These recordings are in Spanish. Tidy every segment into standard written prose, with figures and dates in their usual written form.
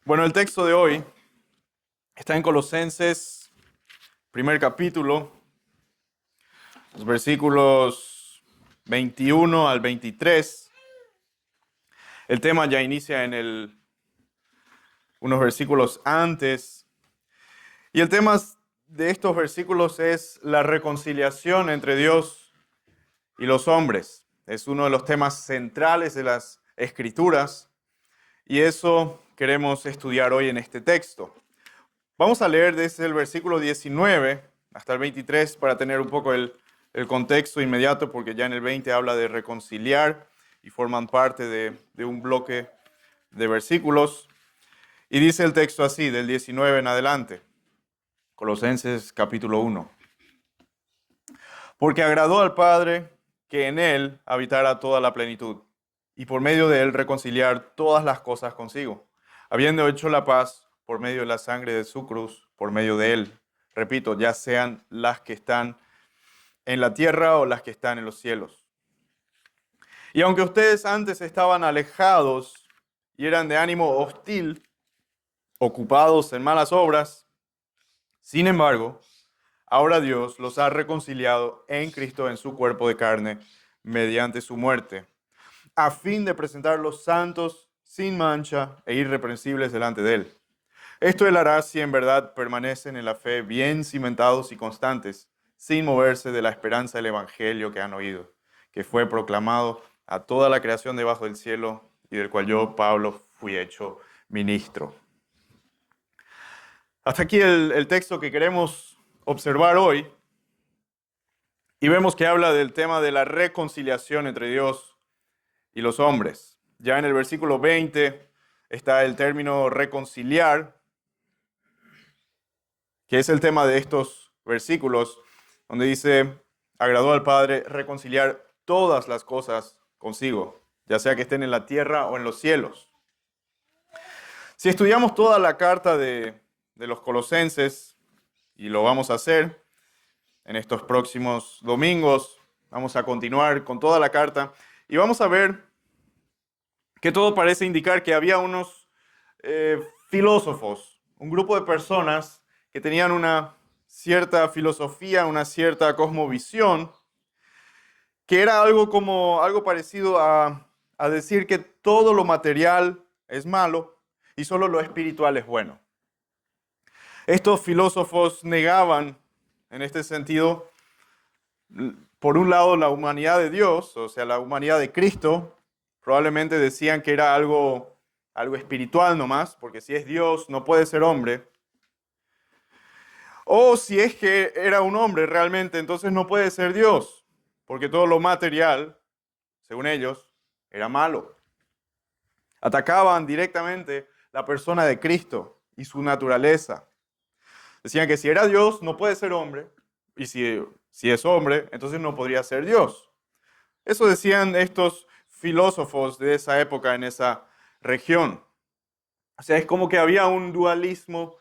Bueno, el texto de hoy está en Colosenses, primer capítulo, los versículos 21 al 23. El tema ya inicia en unos versículos antes. Y el tema de estos versículos es la reconciliación entre Dios y los hombres. Es uno de los temas centrales de las Escrituras. Y eso queremos estudiar hoy en este texto. Vamos a leer desde el versículo 19 hasta el 23 para tener un poco el contexto inmediato, porque ya en el 20 habla de reconciliar y forman parte de un bloque de versículos. Y dice el texto así, del 19 en adelante, Colosenses capítulo 1. Porque agradó al Padre que en Él habitara toda la plenitud, y por medio de Él reconciliar todas las cosas consigo, habiendo hecho la paz por medio de la sangre de su cruz, por medio de Él. Repito, ya sean las que están en la tierra o las que están en los cielos. Y aunque ustedes antes estaban alejados y eran de ánimo hostil, ocupados en malas obras, sin embargo, ahora Dios los ha reconciliado en Cristo en su cuerpo de carne mediante su muerte, a fin de presentarlos santos, sin mancha e irreprensibles delante de Él. Esto Él hará si en verdad permanecen en la fe bien cimentados y constantes, sin moverse de la esperanza del Evangelio que han oído, que fue proclamado a toda la creación debajo del cielo y del cual yo, Pablo, fui hecho ministro. Hasta aquí el texto que queremos observar hoy, y vemos que habla del tema de la reconciliación entre Dios y los hombres. Ya en el versículo 20 está el término reconciliar, que es el tema de estos versículos, donde dice, agradó al Padre reconciliar todas las cosas consigo, ya sea que estén en la tierra o en los cielos. Si estudiamos toda la carta de los Colosenses, y lo vamos a hacer en estos próximos domingos, vamos a continuar con toda la carta, y vamos a ver que todo parece indicar que había unos filósofos, un grupo de personas que tenían una cierta filosofía, una cierta cosmovisión, que era algo parecido a decir que todo lo material es malo y solo lo espiritual es bueno. Estos filósofos negaban, en este sentido, por un lado la humanidad de Dios, o sea, la humanidad de Cristo. Probablemente decían que era algo espiritual nomás, porque si es Dios no puede ser hombre. O si es que era un hombre realmente, entonces no puede ser Dios, porque todo lo material, según ellos, era malo. Atacaban directamente la persona de Cristo y su naturaleza. Decían que si era Dios, no puede ser hombre, y si es hombre, entonces no podría ser Dios. Eso decían estos filósofos de esa época en esa región. O sea, es como que había un dualismo,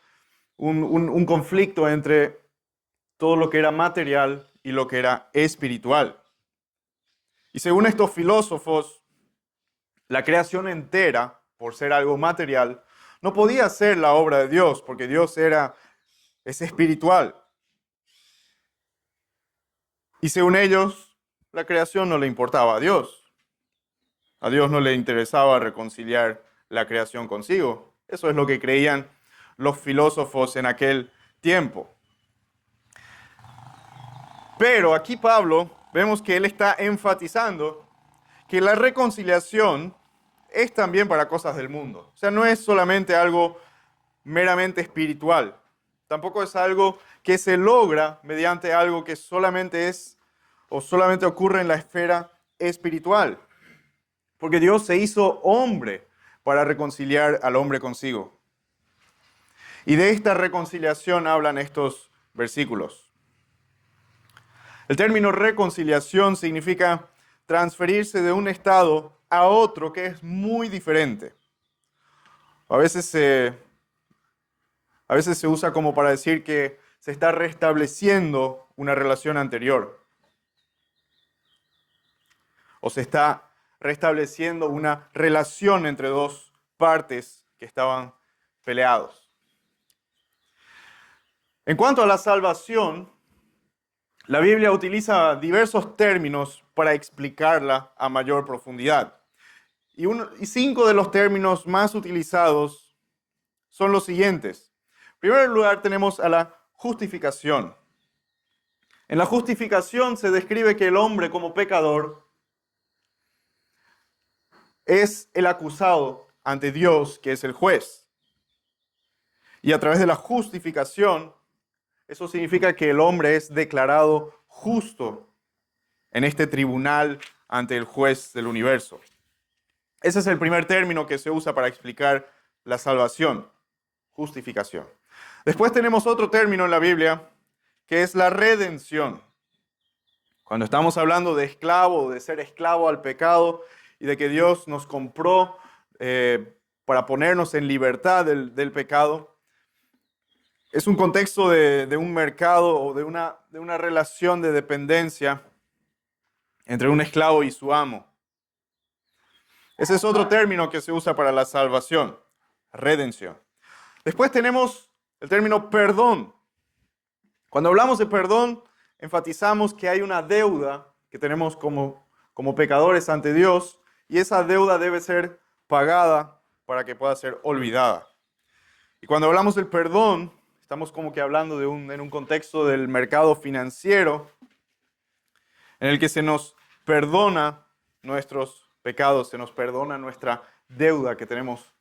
un conflicto entre todo lo que era material y lo que era espiritual. Y según estos filósofos, la creación entera, por ser algo material, no podía ser la obra de Dios, porque Dios es espiritual. Y según ellos, la creación no le importaba a Dios. A Dios no le interesaba reconciliar la creación consigo. Eso es lo que creían los filósofos en aquel tiempo. Pero aquí Pablo, vemos que él está enfatizando que la reconciliación es también para cosas del mundo. O sea, no es solamente algo meramente espiritual. Tampoco es algo que se logra mediante algo que solamente es o solamente ocurre en la esfera espiritual. Porque Dios se hizo hombre para reconciliar al hombre consigo. Y de esta reconciliación hablan estos versículos. El término reconciliación significa transferirse de un estado a otro que es muy diferente. A veces se usa como para decir que se está restableciendo una relación anterior. O se está restableciendo una relación entre dos partes que estaban peleados. En cuanto a la salvación, la Biblia utiliza diversos términos para explicarla a mayor profundidad. Y 5 de los términos más utilizados son los siguientes. En primer lugar, tenemos a la justificación. En la justificación se describe que el hombre como pecador es el acusado ante Dios, que es el juez. Y a través de la justificación, eso significa que el hombre es declarado justo en este tribunal ante el juez del universo. Ese es el primer término que se usa para explicar la salvación, justificación. Después tenemos otro término en la Biblia, que es la redención. Cuando estamos hablando de esclavo, de ser esclavo al pecado y de que Dios nos compró para ponernos en libertad del pecado, es un contexto de un mercado o de una relación de dependencia entre un esclavo y su amo. Ese es otro término que se usa para la salvación, redención. Después tenemos el término perdón. Cuando hablamos de perdón, enfatizamos que hay una deuda que tenemos como pecadores ante Dios y esa deuda debe ser pagada para que pueda ser olvidada. Y cuando hablamos del perdón, estamos como que hablando en un contexto del mercado financiero en el que se nos perdona nuestros pecados, se nos perdona nuestra deuda que tenemos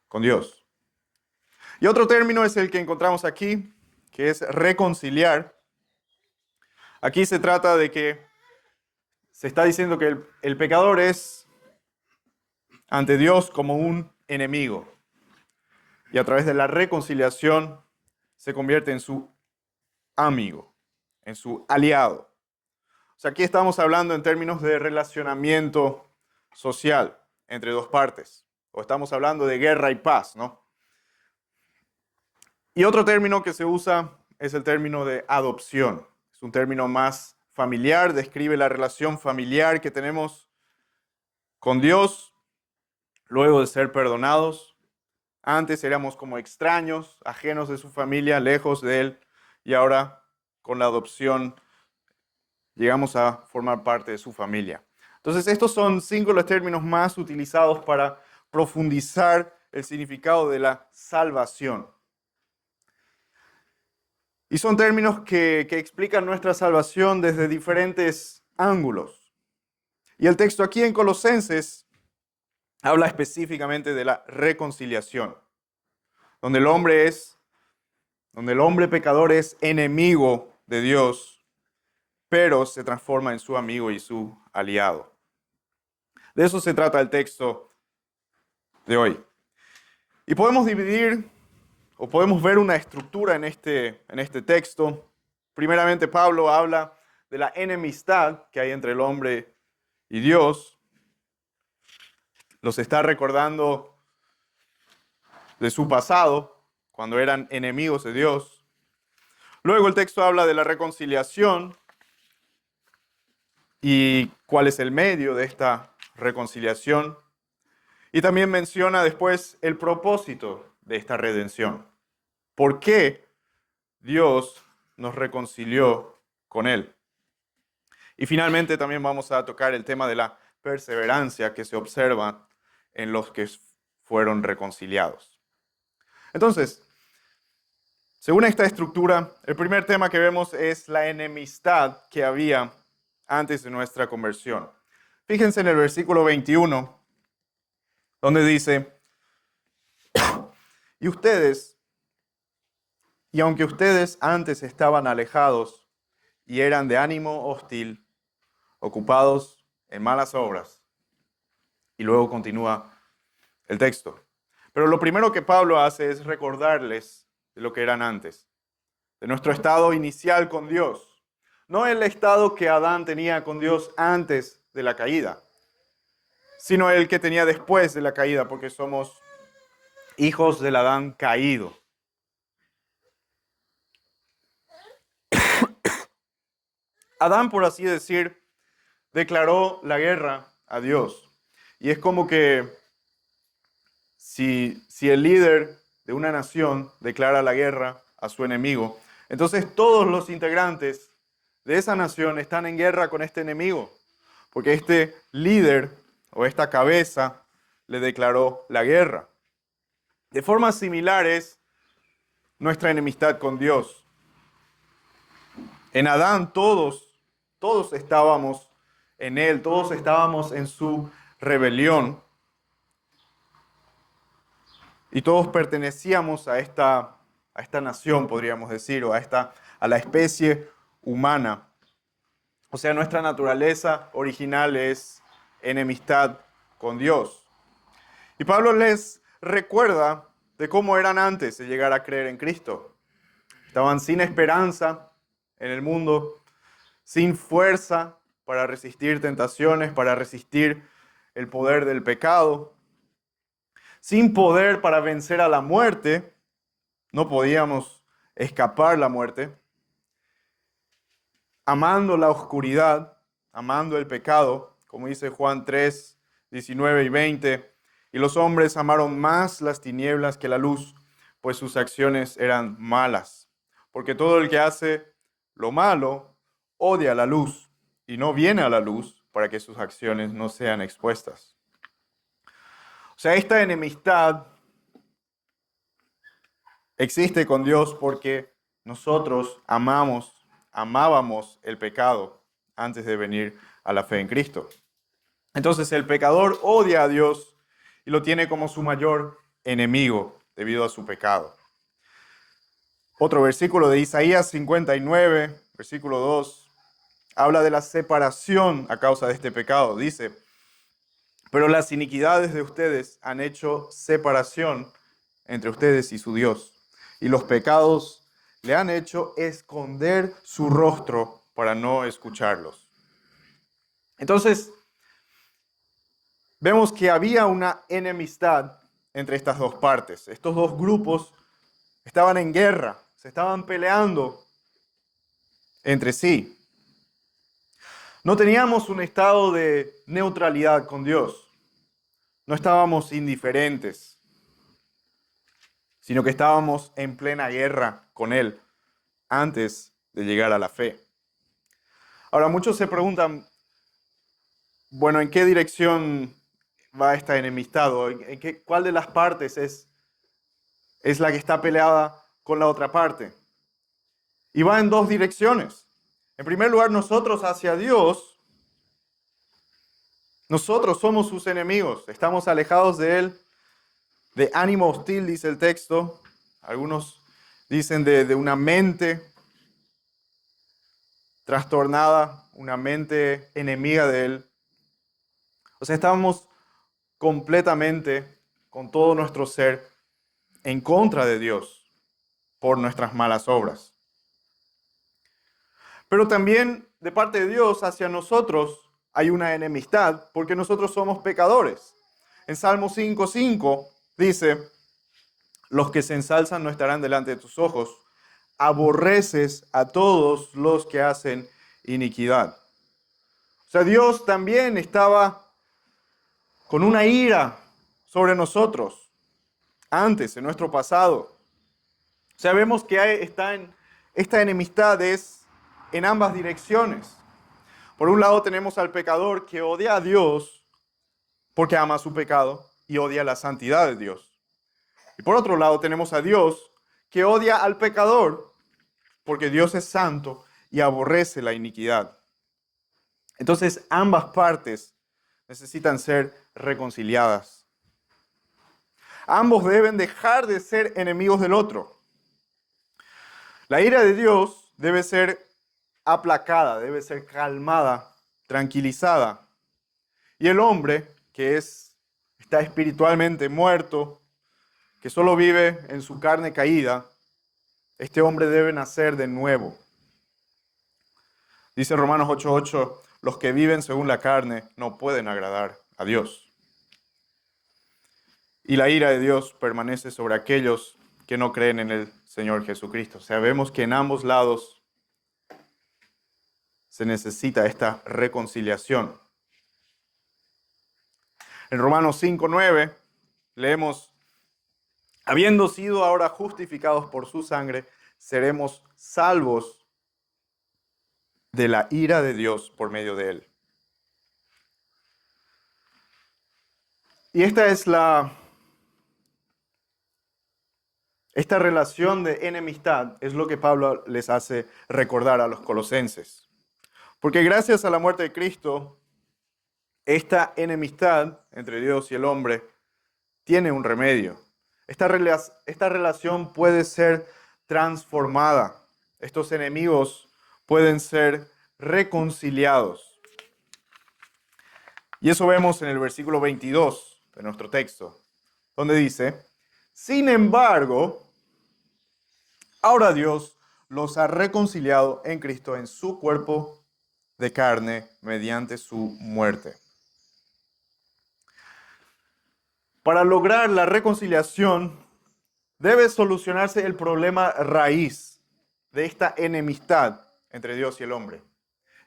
con Dios. Y otro término es el que encontramos aquí, que es reconciliar. Aquí se trata de que se está diciendo que el pecador es ante Dios como un enemigo. Y a través de la reconciliación se convierte en su amigo, en su aliado. O sea, aquí estamos hablando en términos de relacionamiento social entre dos partes. O estamos hablando de guerra y paz, ¿no? Y otro término que se usa es el término de adopción. Es un término más familiar, describe la relación familiar que tenemos con Dios luego de ser perdonados. Antes éramos como extraños, ajenos de su familia, lejos de Él, y ahora con la adopción llegamos a formar parte de su familia. Entonces, estos son 5 de los términos más utilizados para profundizar el significado de la salvación. Y son términos que explican nuestra salvación desde diferentes ángulos. Y el texto aquí en Colosenses habla específicamente de la reconciliación, donde el hombre pecador es enemigo de Dios, pero se transforma en su amigo y su aliado. De eso se trata el texto de hoy. Y podemos dividir o podemos ver una estructura en este texto. Primeramente, Pablo habla de la enemistad que hay entre el hombre y Dios. Los está recordando de su pasado, cuando eran enemigos de Dios. Luego el texto habla de la reconciliación y cuál es el medio de esta reconciliación. Y también menciona después el propósito de esta redención. ¿Por qué Dios nos reconcilió con Él? Y finalmente también vamos a tocar el tema de la perseverancia que se observa en los que fueron reconciliados. Entonces, según esta estructura, el primer tema que vemos es la enemistad que había antes de nuestra conversión. Fíjense en el versículo 21, donde dice, y aunque ustedes antes estaban alejados y eran de ánimo hostil, ocupados en malas obras. Y luego continúa el texto. Pero lo primero que Pablo hace es recordarles de lo que eran antes, de nuestro estado inicial con Dios. No el estado que Adán tenía con Dios antes de la caída, sino el que tenía después de la caída, porque somos hijos del Adán caído. Adán, por así decir, declaró la guerra a Dios. Y es como que si el líder de una nación declara la guerra a su enemigo, entonces todos los integrantes de esa nación están en guerra con este enemigo, porque este líder o esta cabeza le declaró la guerra. De forma similar es nuestra enemistad con Dios. En Adán todos estábamos en él, todos estábamos en su rebelión y todos pertenecíamos a esta nación, podríamos decir, o a la especie humana. O sea, nuestra naturaleza original es enemistad con Dios. Y Pablo les recuerda de cómo eran antes de llegar a creer en Cristo. Estaban sin esperanza en el mundo, sin fuerza para resistir tentaciones, para resistir el poder del pecado, sin poder para vencer a la muerte. No podíamos escapar la muerte. Amando la oscuridad, amando el pecado, como dice Juan 3, 19 y 20, y los hombres amaron más las tinieblas que la luz, pues sus acciones eran malas. Porque todo el que hace lo malo odia la luz y no viene a la luz para que sus acciones no sean expuestas. O sea, esta enemistad existe con Dios porque nosotros amábamos el pecado antes de venir a la fe en Cristo. Entonces el pecador odia a Dios y lo tiene como su mayor enemigo debido a su pecado. Otro versículo de Isaías 59, versículo 2, habla de la separación a causa de este pecado. Dice, pero las iniquidades de ustedes han hecho separación entre ustedes y su Dios, y los pecados le han hecho esconder su rostro para no escucharlos. Entonces, vemos que había una enemistad entre estas dos partes. Estos dos grupos estaban en guerra, se estaban peleando entre sí. No teníamos un estado de neutralidad con Dios. No estábamos indiferentes, sino que estábamos en plena guerra con Él antes de llegar a la fe. Ahora, muchos se preguntan, bueno, ¿en qué dirección va esta enemistad? ¿O cuál de las partes es la que está peleada con la otra parte? Y va en dos direcciones. En primer lugar, nosotros hacia Dios, nosotros somos sus enemigos, estamos alejados de Él, de ánimo hostil, dice el texto. Algunos dicen de una mente trastornada, una mente enemiga de Él. O sea, estamos completamente, con todo nuestro ser, en contra de Dios por nuestras malas obras. Pero también de parte de Dios hacia nosotros hay una enemistad porque nosotros somos pecadores. En Salmo 5:5 dice, los que se ensalzan no estarán delante de tus ojos, aborreces a todos los que hacen iniquidad. O sea, Dios también estaba con una ira sobre nosotros antes, en nuestro pasado. Sabemos que esta enemistad es en ambas direcciones. Por un lado tenemos al pecador que odia a Dios porque ama su pecado y odia la santidad de Dios. Y por otro lado tenemos a Dios que odia al pecador porque Dios es santo y aborrece la iniquidad. Entonces ambas partes necesitan ser reconciliadas. Ambos deben dejar de ser enemigos del otro. La ira de Dios debe ser aplacada, debe ser calmada, tranquilizada. Y el hombre, que está espiritualmente muerto, que solo vive en su carne caída, este hombre debe nacer de nuevo. Dice Romanos 8:8, los que viven según la carne no pueden agradar a Dios. Y la ira de Dios permanece sobre aquellos que no creen en el Señor Jesucristo. O sea, vemos que en ambos lados se necesita esta reconciliación. En Romanos 5:9 leemos, Habiendo sido ahora justificados por su sangre, seremos salvos de la ira de Dios por medio de él. Y esta relación de enemistad es lo que Pablo les hace recordar a los colosenses. Porque gracias a la muerte de Cristo, esta enemistad entre Dios y el hombre tiene un remedio. Esta relación puede ser transformada. Estos enemigos pueden ser reconciliados. Y eso vemos en el versículo 22 de nuestro texto, donde dice: sin embargo, ahora Dios los ha reconciliado en Cristo en su cuerpo de carne mediante su muerte. Para lograr la reconciliación, debe solucionarse el problema raíz de esta enemistad entre Dios y el hombre.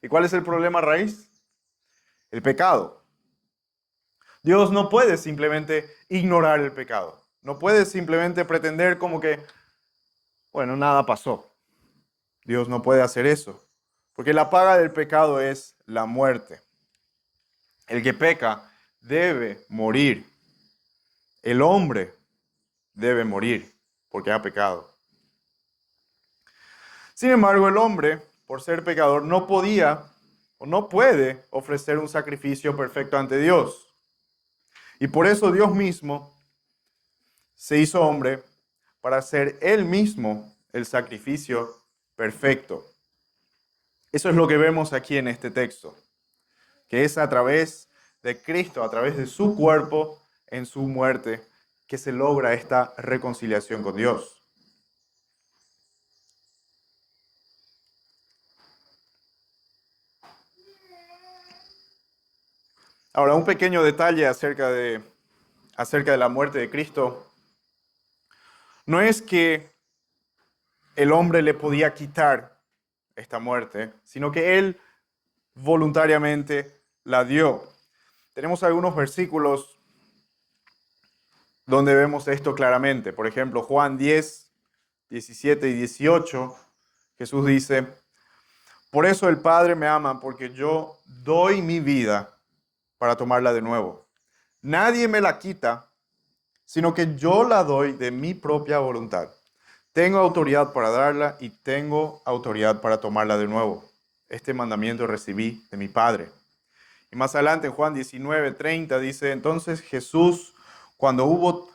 ¿Y cuál es el problema raíz? El pecado. Dios no puede simplemente ignorar el pecado. No puede simplemente pretender como que, bueno, nada pasó. Dios no puede hacer eso. Porque la paga del pecado es la muerte. El que peca debe morir. El hombre debe morir porque ha pecado. Sin embargo, el hombre, por ser pecador, no podía o no puede ofrecer un sacrificio perfecto ante Dios. Y por eso Dios mismo se hizo hombre para hacer él mismo el sacrificio perfecto. Eso es lo que vemos aquí en este texto, que es a través de Cristo, a través de su cuerpo en su muerte, que se logra esta reconciliación con Dios. Ahora, un pequeño detalle acerca de la muerte de Cristo. No es que el hombre le podía quitar esta muerte, sino que él voluntariamente la dio. Tenemos algunos versículos donde vemos esto claramente. Por ejemplo, Juan 10, 17 y 18, Jesús dice: por eso el Padre me ama, porque yo doy mi vida para tomarla de nuevo. Nadie me la quita, sino que yo la doy de mi propia voluntad. Tengo autoridad para darla y tengo autoridad para tomarla de nuevo. Este mandamiento recibí de mi Padre. Y más adelante en Juan 19:30 dice: entonces Jesús, cuando hubo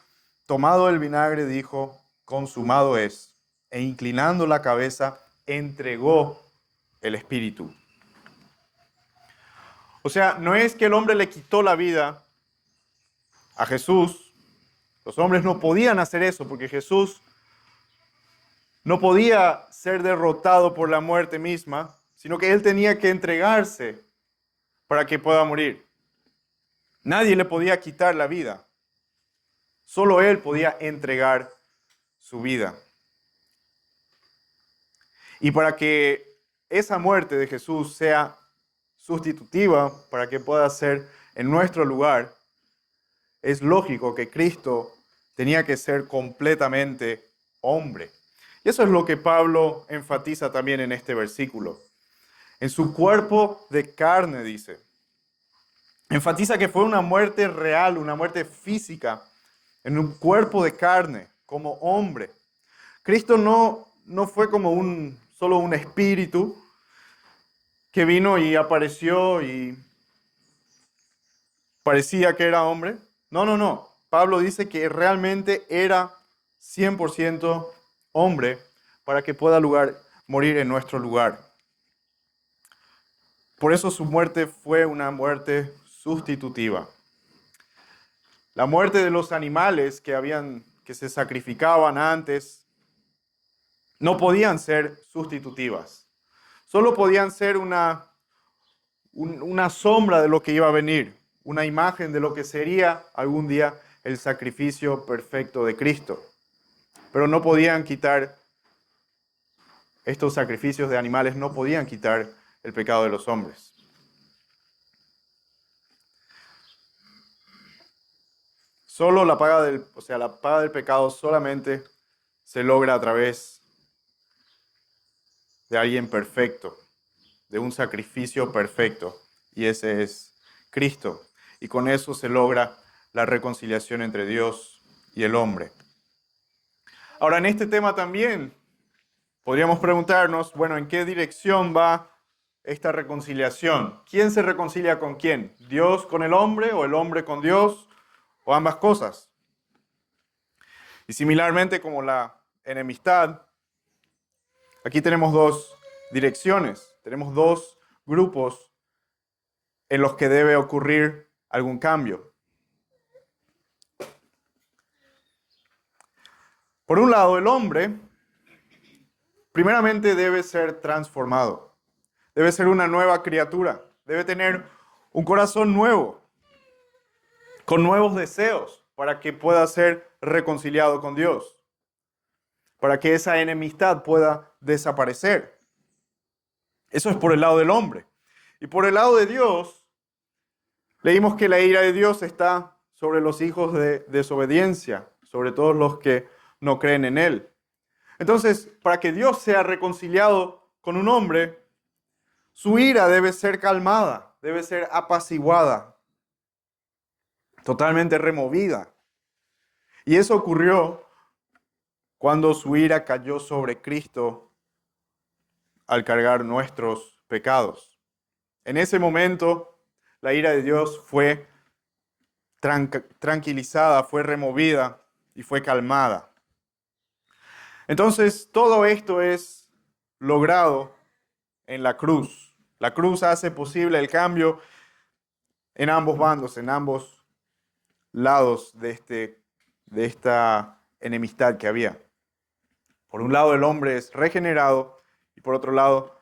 tomado el vinagre, dijo: consumado es. E inclinando la cabeza, entregó el Espíritu. O sea, no es que el hombre le quitó la vida a Jesús. Los hombres no podían hacer eso porque Jesús no podía ser derrotado por la muerte misma, sino que él tenía que entregarse para que pueda morir. Nadie le podía quitar la vida. Solo él podía entregar su vida. Y para que esa muerte de Jesús sea sustitutiva, para que pueda ser en nuestro lugar, es lógico que Cristo tenía que ser completamente hombre. Y eso es lo que Pablo enfatiza también en este versículo. En su cuerpo de carne, dice. Enfatiza que fue una muerte real, una muerte física, en un cuerpo de carne, como hombre. Cristo no fue como solo un espíritu que vino y apareció y parecía que era hombre. No. Pablo dice que realmente era 100% hombre para que pueda morir en nuestro lugar. Por eso su muerte fue una muerte sustitutiva. La muerte de los animales que se sacrificaban antes no podían ser sustitutivas. Solo podían ser una sombra de lo que iba a venir, una imagen de lo que sería algún día el sacrificio perfecto de Cristo. Pero no podían quitar, estos sacrificios de animales no podían quitar el pecado de los hombres. Solo la paga del pecado solamente se logra a través de alguien perfecto, de un sacrificio perfecto, y ese es Cristo. Y con eso se logra la reconciliación entre Dios y el hombre. Ahora, en este tema también podríamos preguntarnos, bueno, ¿en qué dirección va esta reconciliación? ¿Quién se reconcilia con quién? ¿Dios con el hombre o el hombre con Dios o ambas cosas? Y similarmente como la enemistad, aquí tenemos dos direcciones, tenemos dos grupos en los que debe ocurrir algún cambio. Por un lado, el hombre primeramente debe ser transformado, debe ser una nueva criatura, debe tener un corazón nuevo, con nuevos deseos, para que pueda ser reconciliado con Dios, para que esa enemistad pueda desaparecer. Eso es por el lado del hombre. Y por el lado de Dios, leímos que la ira de Dios está sobre los hijos de desobediencia, sobre todos los que no creen en Él. Entonces, para que Dios sea reconciliado con un hombre, su ira debe ser calmada, debe ser apaciguada, totalmente removida. Y eso ocurrió cuando su ira cayó sobre Cristo al cargar nuestros pecados. En ese momento, la ira de Dios fue tranquilizada, fue removida y fue calmada. Entonces, todo esto es logrado en la cruz. La cruz hace posible el cambio en ambos bandos, en ambos lados de esta enemistad que había. Por un lado, el hombre es regenerado y por otro lado,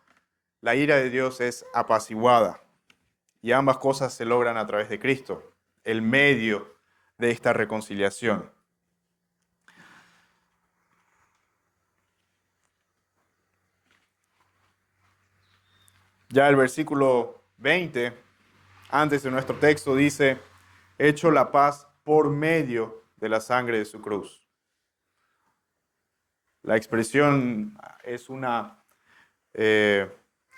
la ira de Dios es apaciguada. Y ambas cosas se logran a través de Cristo, el medio de esta reconciliación. Ya el versículo 20, antes de nuestro texto, dice, hecho la paz por medio de la sangre de su cruz. La expresión es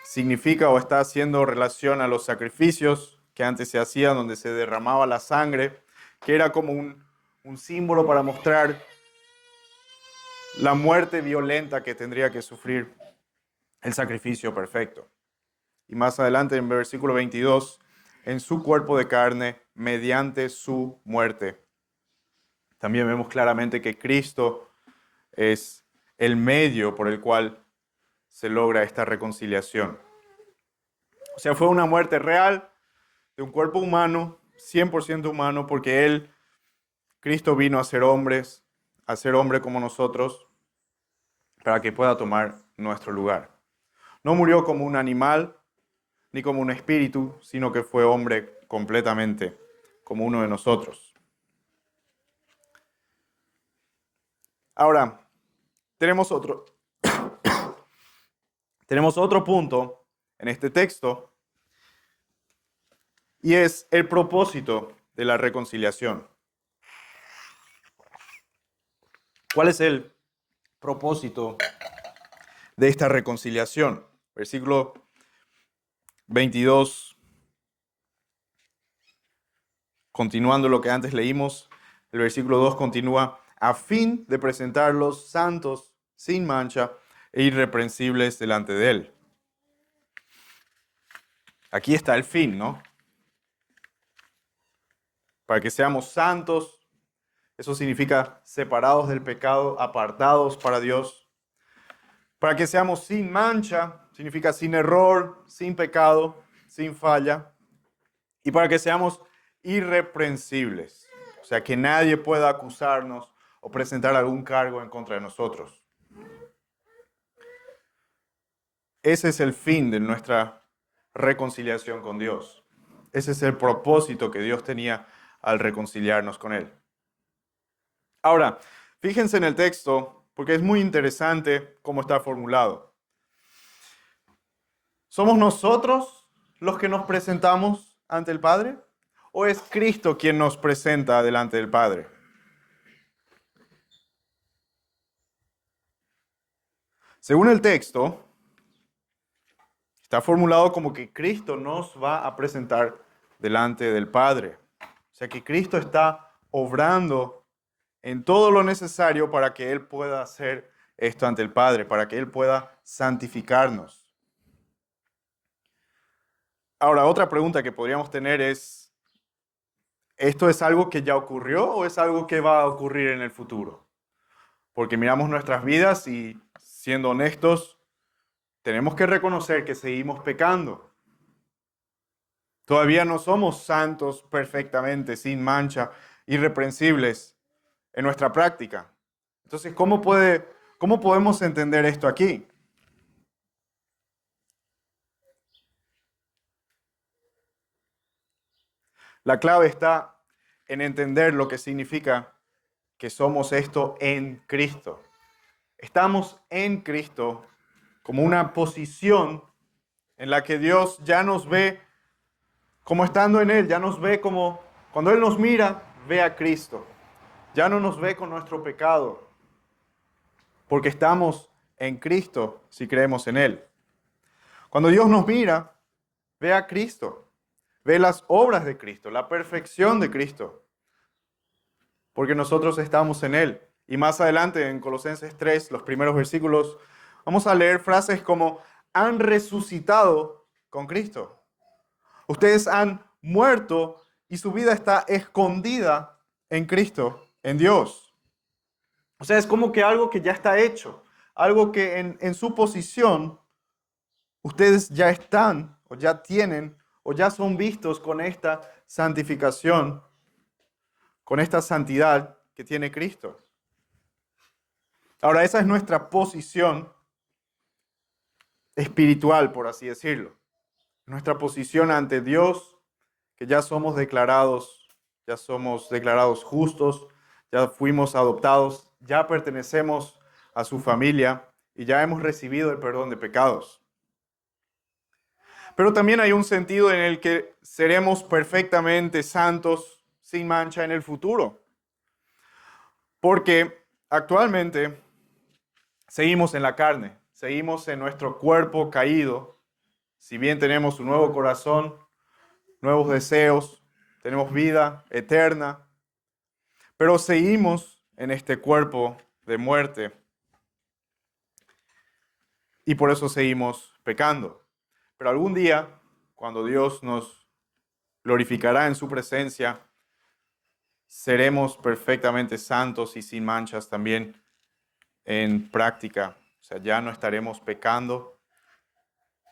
significa o está haciendo relación a los sacrificios que antes se hacían, donde se derramaba la sangre, que era como un símbolo para mostrar la muerte violenta que tendría que sufrir el sacrificio perfecto. Y más adelante en el versículo 22, en su cuerpo de carne, mediante su muerte. También vemos claramente que Cristo es el medio por el cual se logra esta reconciliación. O sea, fue una muerte real de un cuerpo humano, 100% humano, porque Cristo vino a ser hombre como nosotros, para que pueda tomar nuestro lugar. No murió como un animal, ni como un espíritu, sino que fue hombre completamente, como uno de nosotros. Ahora, tenemos otro punto en este texto, y es el propósito de la reconciliación. ¿Cuál es el propósito de esta reconciliación? Versículo 22, continuando lo que antes leímos, el versículo 2 continúa, a fin de presentarlos santos, sin mancha e irreprensibles delante de Él. Aquí está el fin, ¿no? Para que seamos santos, eso significa separados del pecado, apartados para Dios. Para que seamos sin mancha, significa sin error, sin pecado, sin falla. Y para que seamos irreprensibles, o sea, que nadie pueda acusarnos o presentar algún cargo en contra de nosotros. Ese es el fin de nuestra reconciliación con Dios. Ese es el propósito que Dios tenía al reconciliarnos con Él. Ahora, fíjense en el texto, porque es muy interesante cómo está formulado. ¿Somos nosotros los que nos presentamos ante el Padre? o es Cristo quien nos presenta delante del Padre? Según el texto, está formulado como que Cristo nos va a presentar delante del Padre. O sea que Cristo está obrando en todo lo necesario para que Él pueda hacer esto ante el Padre, para que Él pueda santificarnos. Ahora, otra pregunta que podríamos tener es, ¿esto es algo que ya ocurrió o es algo que va a ocurrir en el futuro? Porque miramos nuestras vidas y, siendo honestos, tenemos que reconocer que seguimos pecando. Todavía no somos santos perfectamente, sin mancha, irreprensibles en nuestra práctica. Entonces, ¿cómo podemos entender esto aquí? La clave está en entender lo que significa que somos esto en Cristo. Estamos en Cristo como una posición en la que Dios ya nos ve como estando en Él, ya nos ve como, cuando Él nos mira, ve a Cristo. Ya no nos ve con nuestro pecado, porque estamos en Cristo si creemos en Él. Cuando Dios nos mira, ve a Cristo, ve las obras de Cristo, la perfección de Cristo, porque nosotros estamos en Él. Y más adelante en Colosenses 3, los primeros versículos, vamos a leer frases como han resucitado con Cristo. Ustedes han muerto y su vida está escondida en Cristo, en Dios. O sea, es como que algo que ya está hecho, algo que en su posición ustedes ya están o ya tienen o ya son vistos con esta santificación, con esta santidad que tiene Cristo. Ahora, esa es nuestra posición espiritual, por así decirlo. Nuestra posición ante Dios, que ya somos declarados justos, ya fuimos adoptados, ya pertenecemos a su familia y ya hemos recibido el perdón de pecados. Pero también hay un sentido en el que seremos perfectamente santos, sin mancha en el futuro. Porque actualmente seguimos en la carne, seguimos en nuestro cuerpo caído. Si bien tenemos un nuevo corazón, nuevos deseos, tenemos vida eterna, pero seguimos en este cuerpo de muerte y por eso seguimos pecando. Pero algún día, cuando Dios nos glorificará en su presencia, seremos perfectamente santos y sin manchas también en práctica. O sea, ya no estaremos pecando,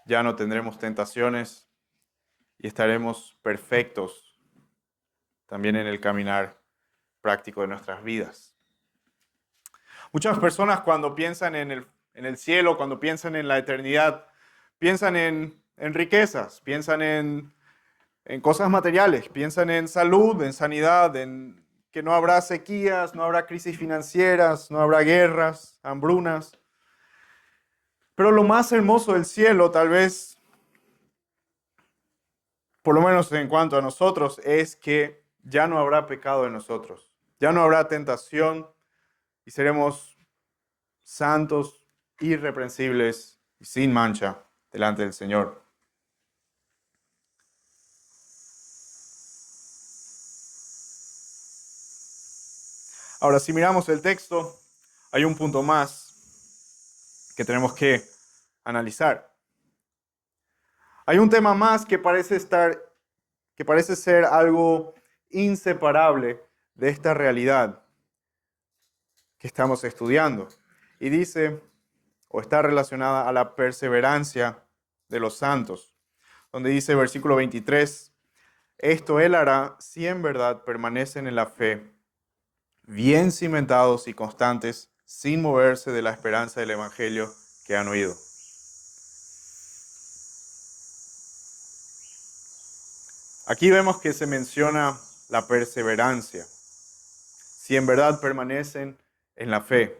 ya no tendremos tentaciones y estaremos perfectos también en el caminar práctico de nuestras vidas. Muchas personas cuando piensan en el cielo, cuando piensan en la eternidad, piensan en riquezas, piensan en cosas materiales, piensan en salud, en sanidad, en que no habrá sequías, no habrá crisis financieras, no habrá guerras, hambrunas. Pero lo más hermoso del cielo, tal vez, por lo menos en cuanto a nosotros, es que ya no habrá pecado en nosotros, ya no habrá tentación y seremos santos, irreprensibles y sin mancha delante del Señor. Ahora, si miramos el texto, hay un punto más que tenemos que analizar. Hay un tema más que parece ser algo inseparable de esta realidad que estamos estudiando. Y dice, o está relacionada a la perseverancia de los santos, donde dice versículo 23, esto Él hará si en verdad permanecen en la fe, bien cimentados y constantes, sin moverse de la esperanza del Evangelio que han oído. Aquí vemos que se menciona la perseverancia, si en verdad permanecen en la fe,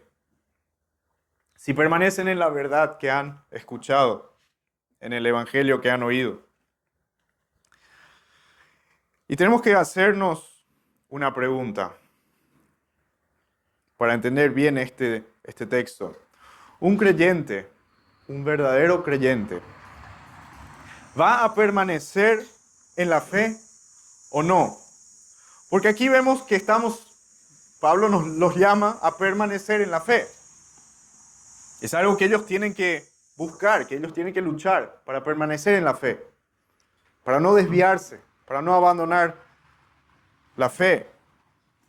si permanecen en la verdad que han escuchado, en el Evangelio que han oído. Y tenemos que hacernos una pregunta para entender bien este texto. Un creyente, un verdadero creyente, ¿va a permanecer en la fe o no? Porque aquí vemos que Pablo los llama a permanecer en la fe. Es algo que ellos tienen que buscar, que ellos tienen que luchar para permanecer en la fe, para no desviarse, para no abandonar la fe,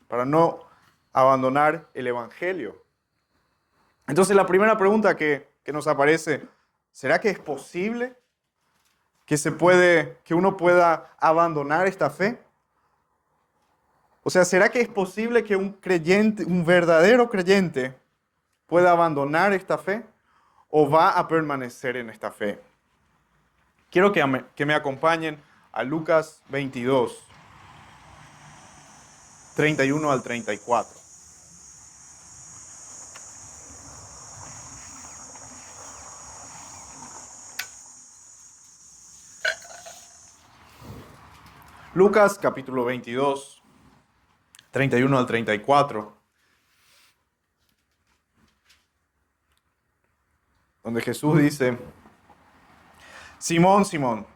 para no abandonar el evangelio. Entonces la primera pregunta que nos aparece, ¿será que es posible que uno pueda abandonar esta fe? O sea, ¿será que es posible que un creyente, un verdadero creyente, pueda abandonar esta fe o va a permanecer en esta fe? Quiero que me acompañen a Lucas 22, 31 al 34. Lucas capítulo 22, 31 al 34, donde Jesús dice: Simón, Simón,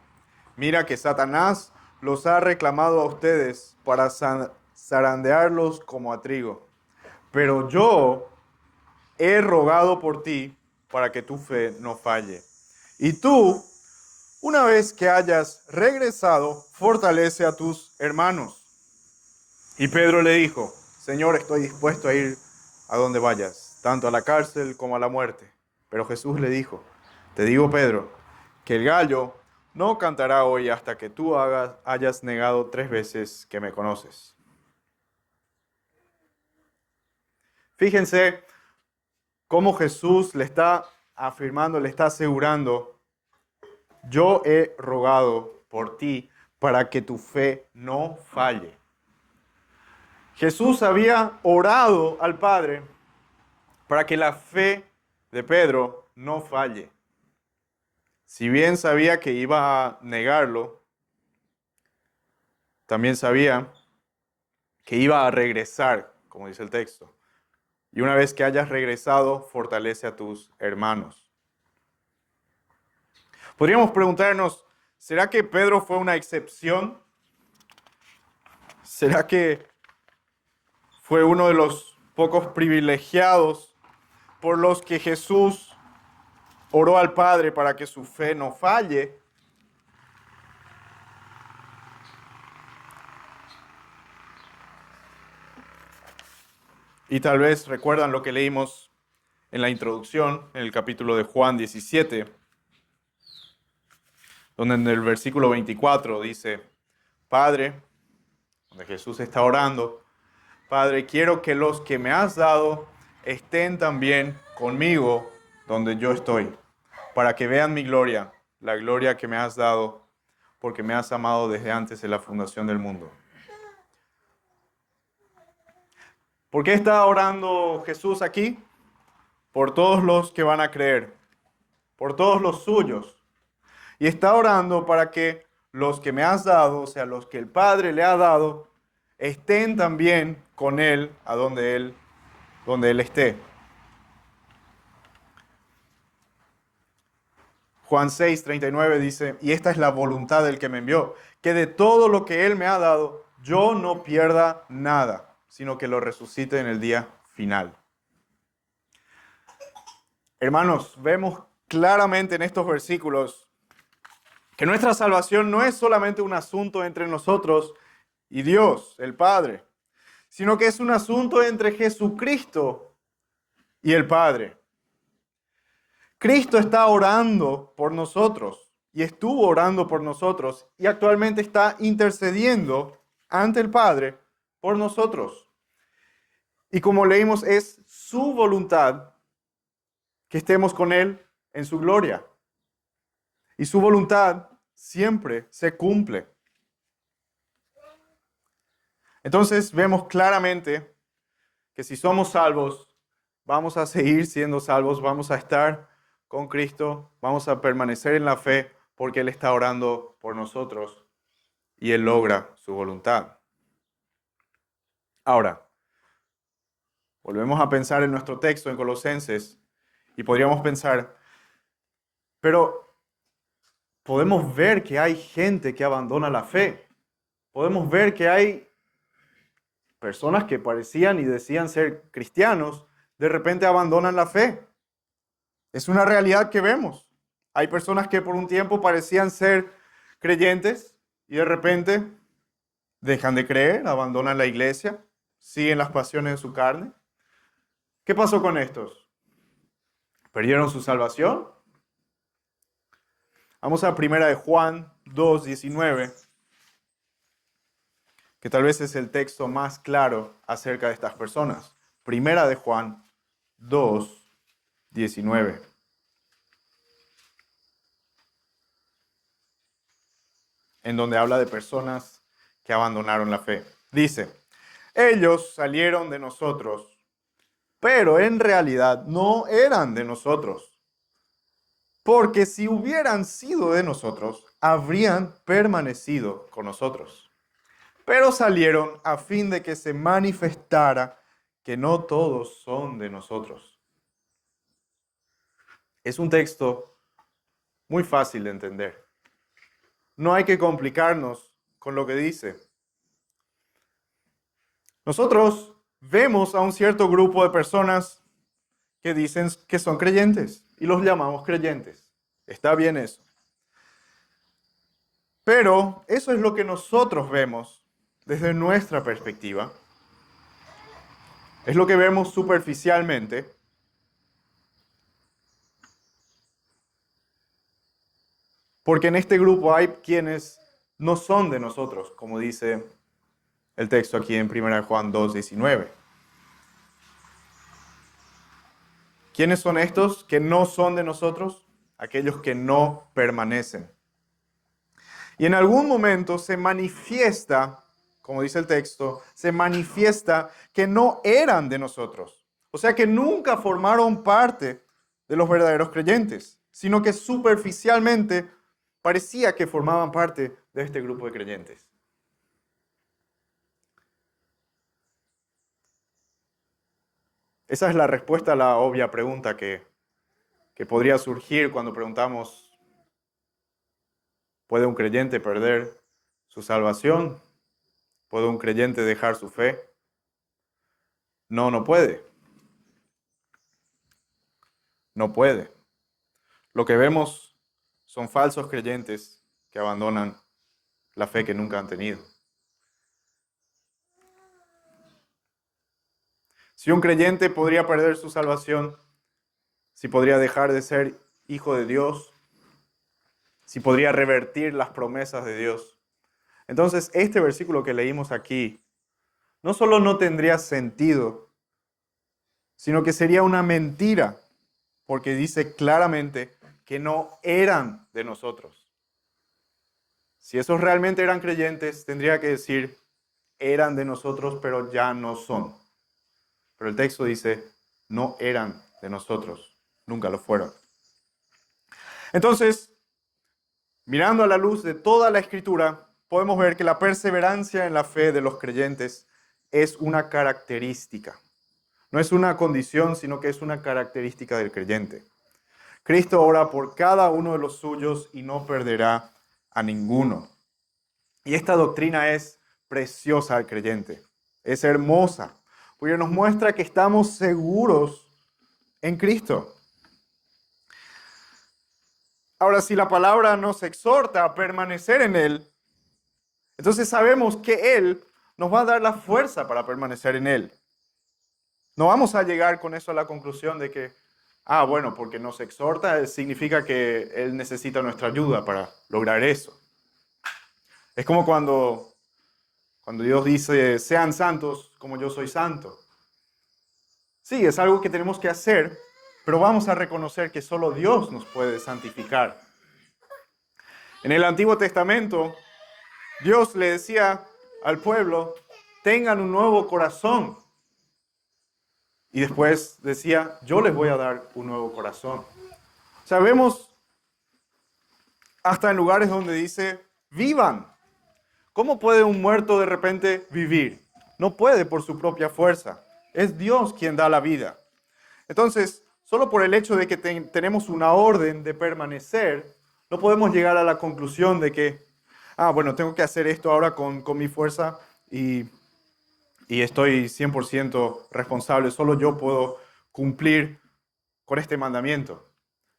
mira que Satanás los ha reclamado a ustedes para zarandearlos como a trigo. Pero yo he rogado por ti para que tu fe no falle. Y tú, una vez que hayas regresado, fortalece a tus hermanos. Y Pedro le dijo: Señor, estoy dispuesto a ir a donde vayas, tanto a la cárcel como a la muerte. Pero Jesús le dijo: Te digo, Pedro, que el gallo no cantará hoy hasta que tú hayas negado 3 veces que me conoces. Fíjense cómo Jesús le está afirmando, le está asegurando: yo he rogado por ti para que tu fe no falle. Jesús había orado al Padre para que la fe de Pedro no falle. Si bien sabía que iba a negarlo, también sabía que iba a regresar, como dice el texto. Y una vez que hayas regresado, fortalece a tus hermanos. Podríamos preguntarnos, ¿será que Pedro fue una excepción? ¿Será que fue uno de los pocos privilegiados por los que Jesús oró al Padre para que su fe no falle? Y tal vez recuerdan lo que leímos en la introducción, en el capítulo de Juan 17, donde en el versículo 24 dice: Padre, donde Jesús está orando, Padre, quiero que los que me has dado estén también conmigo donde yo estoy, para que vean mi gloria, la gloria que me has dado, porque me has amado desde antes de la fundación del mundo. ¿Por qué está orando Jesús aquí? Por todos los que van a creer, por todos los suyos. Y está orando para que los que me has dado, o sea, los que el Padre le ha dado, estén también con Él a donde Él esté. Juan 6:39 dice: y esta es la voluntad del que me envió, que de todo lo que Él me ha dado, yo no pierda nada, sino que lo resucite en el día final. Hermanos, vemos claramente en estos versículos que nuestra salvación no es solamente un asunto entre nosotros y Dios, el Padre, sino que es un asunto entre Jesucristo y el Padre. Cristo está orando por nosotros y estuvo orando por nosotros y actualmente está intercediendo ante el Padre por nosotros. Y como leímos, es su voluntad que estemos con Él en su gloria. Y su voluntad siempre se cumple. Entonces vemos claramente que si somos salvos, vamos a seguir siendo salvos, vamos a estar con Cristo, vamos a permanecer en la fe porque Él está orando por nosotros. y Él logra su voluntad. Ahora, volvemos a pensar en nuestro texto en Colosenses y podríamos pensar, pero podemos ver que hay gente que abandona la fe. Podemos ver que hay personas que parecían y decían ser cristianos, de repente abandonan la fe. Es una realidad que vemos. Hay personas que por un tiempo parecían ser creyentes y de repente dejan de creer, abandonan la iglesia, siguen las pasiones de su carne. ¿Qué pasó con estos? ¿Perdieron su salvación? Vamos a 1 de Juan 2:19, que tal vez es el texto más claro acerca de estas personas. 1 de Juan 2:19. En donde habla de personas que abandonaron la fe. Dice, ellos salieron de nosotros, pero en realidad no eran de nosotros. Porque si hubieran sido de nosotros, habrían permanecido con nosotros. Pero salieron a fin de que se manifestara que no todos son de nosotros. Es un texto muy fácil de entender. No hay que complicarnos con lo que dice. Nosotros vemos a un cierto grupo de personas que dicen que son creyentes y los llamamos creyentes. Está bien eso. Pero eso es lo que nosotros vemos desde nuestra perspectiva. Es lo que vemos superficialmente. Porque en este grupo hay quienes no son de nosotros, como dice el texto aquí en 1 Juan 2:19. ¿Quiénes son estos que no son de nosotros? Aquellos que no permanecen. Y en algún momento se manifiesta, como dice el texto, se manifiesta que no eran de nosotros. O sea que nunca formaron parte de los verdaderos creyentes, sino que superficialmente parecía que formaban parte de este grupo de creyentes. Esa es la respuesta a la obvia pregunta que podría surgir cuando preguntamos, ¿puede un creyente perder su salvación? ¿Puede un creyente dejar su fe? No, no puede. No puede. Lo que vemos son falsos creyentes que abandonan la fe que nunca han tenido. Si un creyente podría perder su salvación, si podría dejar de ser hijo de Dios, si podría revertir las promesas de Dios, entonces este versículo que leímos aquí no solo no tendría sentido, sino que sería una mentira, porque dice claramente que no eran de nosotros. Si esos realmente eran creyentes, tendría que decir, eran de nosotros, pero ya no son. Pero el texto dice, no eran de nosotros, nunca lo fueron. Entonces, mirando a la luz de toda la Escritura, podemos ver que la perseverancia en la fe de los creyentes es una característica. No es una condición, sino que es una característica del creyente. Cristo ora por cada uno de los suyos y no perderá a ninguno. Y esta doctrina es preciosa al creyente, es hermosa, porque nos muestra que estamos seguros en Cristo. Ahora, si la palabra nos exhorta a permanecer en Él, entonces sabemos que Él nos va a dar la fuerza para permanecer en Él. No vamos a llegar con eso a la conclusión de que, bueno, porque nos exhorta significa que Él necesita nuestra ayuda para lograr eso. Es como cuando Dios dice, sean santos como yo soy santo. Sí, es algo que tenemos que hacer, pero vamos a reconocer que solo Dios nos puede santificar. En el Antiguo Testamento, Dios le decía al pueblo, tengan un nuevo corazón. Y después decía, yo les voy a dar un nuevo corazón. O sea, vemos hasta en lugares donde dice, vivan ¿Cómo puede un muerto de repente vivir? No puede por su propia fuerza. Es Dios quien da la vida. Entonces, solo por el hecho de que tenemos una orden de permanecer, no podemos llegar a la conclusión de que, bueno, tengo que hacer esto ahora con mi fuerza y estoy 100% responsable, solo yo puedo cumplir con este mandamiento.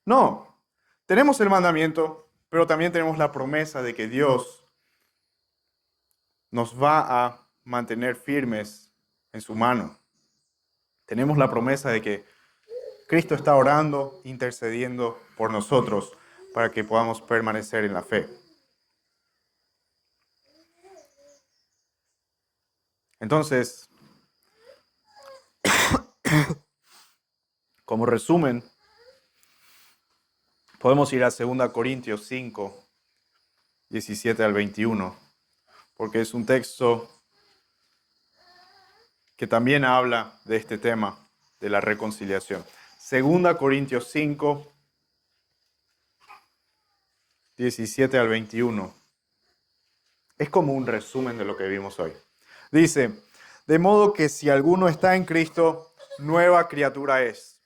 No, tenemos el mandamiento, pero también tenemos la promesa de que Dios nos va a mantener firmes en su mano. Tenemos la promesa de que Cristo está orando, intercediendo por nosotros para que podamos permanecer en la fe. Entonces, como resumen, podemos ir a 2 Corintios 5, 17 al 21, porque es un texto que también habla de este tema, de la reconciliación. 2 Corintios 5, 17 al 21. Es como un resumen de lo que vimos hoy. Dice, de modo que si alguno está en Cristo, nueva criatura es.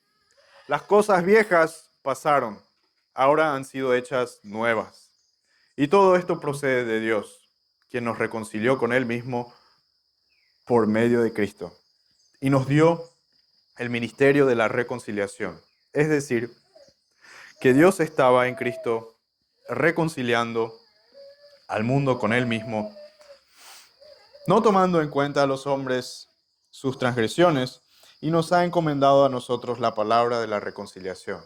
Las cosas viejas pasaron, ahora han sido hechas nuevas. Y todo esto procede de Dios, quien nos reconcilió con Él mismo por medio de Cristo. Y nos dio el ministerio de la reconciliación. Es decir, que Dios estaba en Cristo reconciliando al mundo con Él mismo, no tomando en cuenta a los hombres sus transgresiones, y nos ha encomendado a nosotros la palabra de la reconciliación.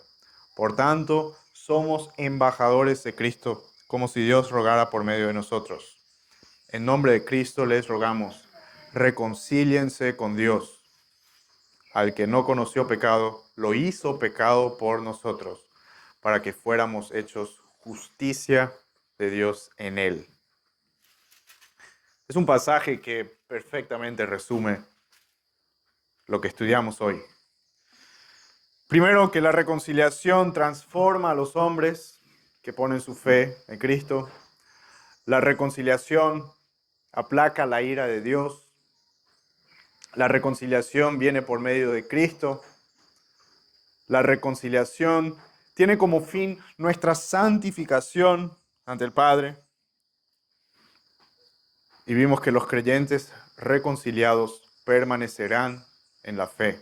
Por tanto, somos embajadores de Cristo, como si Dios rogara por medio de nosotros. En nombre de Cristo les rogamos, reconcíliense con Dios. Al que no conoció pecado, lo hizo pecado por nosotros, para que fuéramos hechos justicia de Dios en él. Es un pasaje que perfectamente resume lo que estudiamos hoy. Primero, que la reconciliación transforma a los hombres que ponen su fe en Cristo. La reconciliación aplaca la ira de Dios. La reconciliación viene por medio de Cristo. La reconciliación tiene como fin nuestra santificación ante el Padre. Y vimos que los creyentes reconciliados permanecerán en la fe.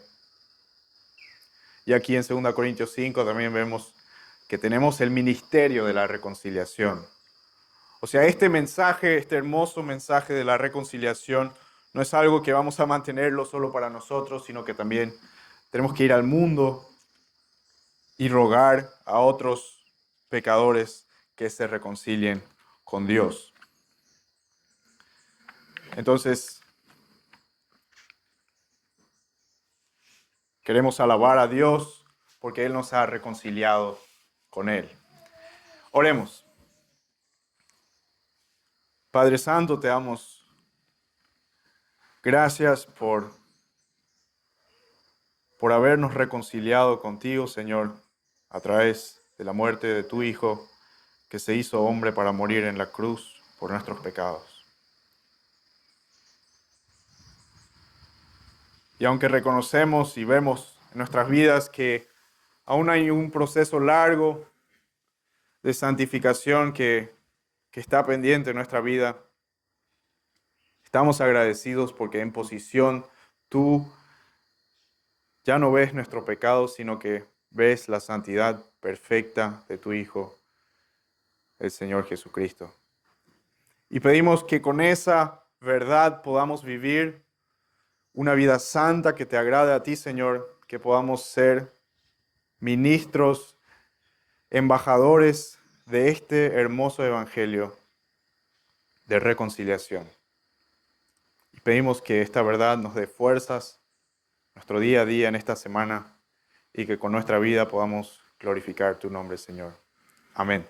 Y aquí en 2 Corintios 5 también vemos que tenemos el ministerio de la reconciliación. O sea, este mensaje, este hermoso mensaje de la reconciliación, no es algo que vamos a mantenerlo solo para nosotros, sino que también tenemos que ir al mundo y rogar a otros pecadores que se reconcilien con Dios. Entonces, queremos alabar a Dios porque Él nos ha reconciliado con Él. Oremos. Padre Santo, te damos gracias por habernos reconciliado contigo, Señor, a través de la muerte de tu Hijo, que se hizo hombre para morir en la cruz por nuestros pecados. Y aunque reconocemos y vemos en nuestras vidas que aún hay un proceso largo de santificación que está pendiente en nuestra vida, estamos agradecidos porque en posición tú ya no ves nuestro pecado, sino que ves la santidad perfecta de tu Hijo, el Señor Jesucristo. Y pedimos que con esa verdad podamos vivir una vida santa que te agrade a ti, Señor, que podamos ser ministros, embajadores de este hermoso evangelio de reconciliación. Y pedimos que esta verdad nos dé fuerzas nuestro día a día en esta semana y que con nuestra vida podamos glorificar tu nombre, Señor. Amén.